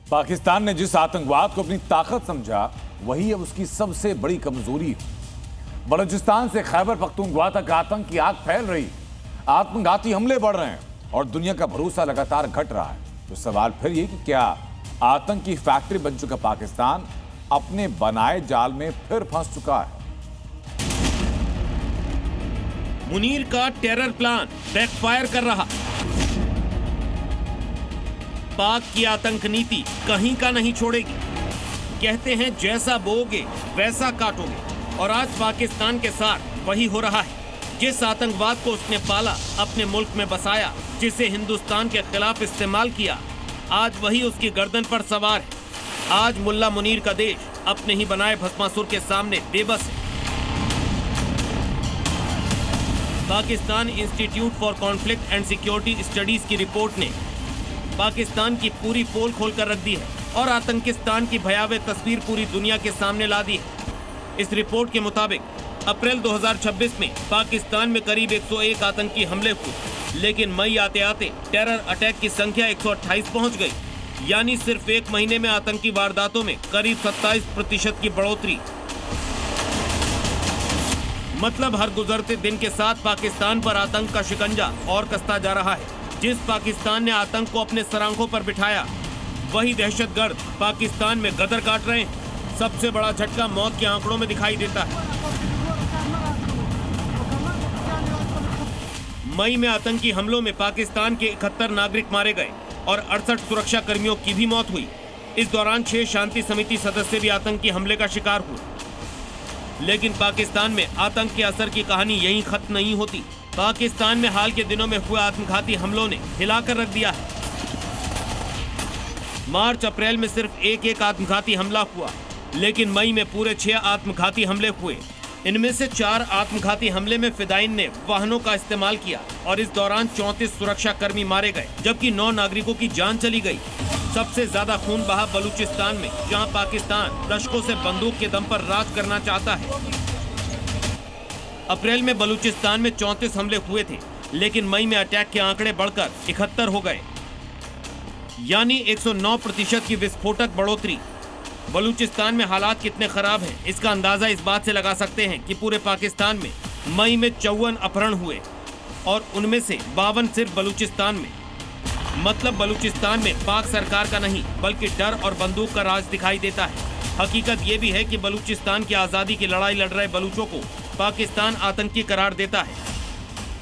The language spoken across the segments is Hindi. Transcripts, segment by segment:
पाकिस्तान ने जिस आतंकवाद को अपनी ताकत समझा, वही अब उसकी सबसे बड़ी कमजोरी है। बलूचिस्तान से खैबर पख्तूनख्वा तक आतंक की आग फैल रही, आत्मघाती हमले बढ़ रहे हैं और दुनिया का भरोसा लगातार घट रहा है। तो सवाल फिर ये कि क्या आतंक की फैक्ट्री बन चुका पाकिस्तान अपने बनाए जाल में फिर फंस चुका है? मुनीर का टेरर प्लान बैकफायर कर रहा। पाक की आतंक नीति कहीं का नहीं छोड़ेगी। कहते हैं जैसा बोओगे वैसा काटोगे, और आज पाकिस्तान के साथ वही हो रहा है। जिस आतंकवाद को उसने पाला, अपने मुल्क में बसाया, जिसे हिंदुस्तान के खिलाफ इस्तेमाल किया, आज वही उसकी गर्दन पर सवार है। आज मुल्ला मुनीर का देश अपने ही बनाए भस्मासुर के सामने बेबस है। Pakistan institute for conflict and security studies की रिपोर्ट ने पाकिस्तान की पूरी पोल खोल कर रख दी है और आतंकिस्तान की भयावह तस्वीर पूरी दुनिया के सामने ला दी है। इस रिपोर्ट के मुताबिक अप्रैल 2026 में पाकिस्तान में करीब 101 आतंकी हमले हुए, लेकिन मई आते आते टेरर अटैक की संख्या 128 पहुंच गई। यानी सिर्फ एक महीने में आतंकी वारदातों में करीब 27% की बढ़ोतरी। मतलब हर गुजरते दिन के साथ पाकिस्तान पर आतंक का शिकंजा और कसता जा रहा है। जिस पाकिस्तान ने आतंक को अपने सरांखों पर बिठाया, वही दहशतगर्द पाकिस्तान में गदर काट रहे हैं। सबसे बड़ा झटका मौत के आंकड़ों में दिखाई देता है। मई में आतंकी हमलों में पाकिस्तान के 71 नागरिक मारे गए और 68 सुरक्षा कर्मियों की भी मौत हुई। इस दौरान 6 शांति समिति सदस्य भी आतंकी हमले का शिकार हुए। लेकिन पाकिस्तान में आतंक के असर की कहानी यहीं खत्म नहीं होती। पाकिस्तान में हाल के दिनों में हुए आत्मघाती हमलों ने हिलाकर रख दिया है। मार्च अप्रैल में सिर्फ एक आत्मघाती हमला हुआ, लेकिन मई में पूरे 6 आत्मघाती हमले हुए। इनमें से 4 आत्मघाती हमले में फिदायीन ने वाहनों का इस्तेमाल किया और इस दौरान 34 सुरक्षा कर्मी मारे गए, जबकि 9 नागरिकों की जान चली गई। सबसे ज्यादा खून बहा बलूचिस्तान में, जहां पाकिस्तान दशकों से बंदूक के दम पर राज करना चाहता है। अप्रैल में बलूचिस्तान में 34 हमले हुए थे, लेकिन मई में अटैक के आंकड़े बढ़कर 71 हो गए, यानी 109% की विस्फोटक बढ़ोतरी। बलूचिस्तान में हालात कितने खराब हैं, इसका अंदाजा इस बात से लगा सकते हैं कि पूरे पाकिस्तान में मई में 54 अपहरण हुए और उनमें से 52 सिर्फ बलूचिस्तान में। मतलब बलूचिस्तान में पाक सरकार का नहीं, बल्कि डर और बंदूक का राज दिखाई देता है। हकीकत ये भी है कि बलूचिस्तान की आज़ादी की लड़ाई लड़ रहे बलूचों को पाकिस्तान आतंकी करार देता है।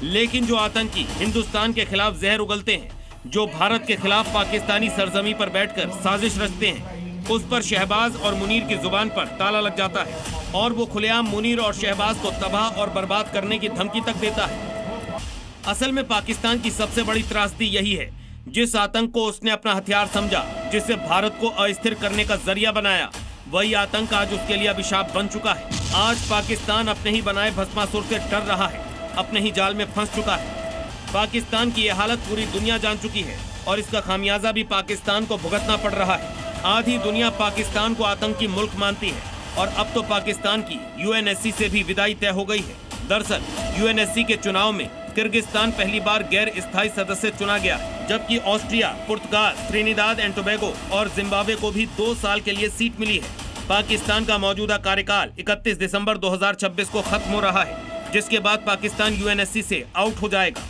लेकिन जो आतंकी हिंदुस्तान के खिलाफ जहर उगलते हैं, जो भारत के खिलाफ पाकिस्तानी सरजमी पर बैठकर साजिश रचते हैं, उस पर शहबाज और मुनीर की जुबान पर ताला लग जाता है और वो खुलेआम मुनीर और शहबाज को तबाह और बर्बाद करने की धमकी तक देता है। असल में पाकिस्तान की सबसे बड़ी त्रासदी यही है। जिस आतंक को उसने अपना हथियार समझा, जिसे भारत को अस्थिर करने का जरिया बनाया, वही आतंक आज उसके लिए अभिशाप बन चुका है। आज पाकिस्तान अपने ही बनाए भस्मासुर से डर रहा है, अपने ही जाल में फंस चुका है। पाकिस्तान की यह हालत पूरी दुनिया जान चुकी है और इसका खामियाजा भी पाकिस्तान को भुगतना पड़ रहा है। आधी दुनिया पाकिस्तान को आतंकी मुल्क मानती है और अब तो पाकिस्तान की यूएनएससी से भी विदाई तय हो गई है। दरअसल यूएनएससी के चुनाव में किर्गिस्तान पहली बार गैर स्थायी सदस्य चुना गया, जबकि Austria, Portugal, Trinidad and Tobago और जिम्बाब्वे को भी 2 साल के लिए सीट मिली है। पाकिस्तान का मौजूदा कार्यकाल 31 दिसंबर 2026 को खत्म हो रहा है, जिसके बाद पाकिस्तान यूएनएससी से आउट हो जाएगा।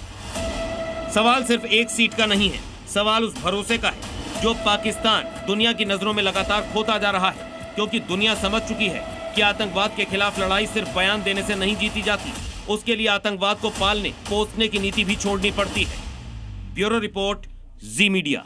सवाल सिर्फ एक सीट का नहीं है, सवाल उस भरोसे का है जो पाकिस्तान दुनिया की नजरों में लगातार खोता जा रहा है, क्योंकि दुनिया समझ चुकी है कि आतंकवाद के खिलाफ लड़ाई सिर्फ बयान देने से नहीं जीती जाती, उसके लिए आतंकवाद को पालने पोसने की नीति भी छोड़नी पड़ती है। ब्यूरो रिपोर्ट, जी मीडिया।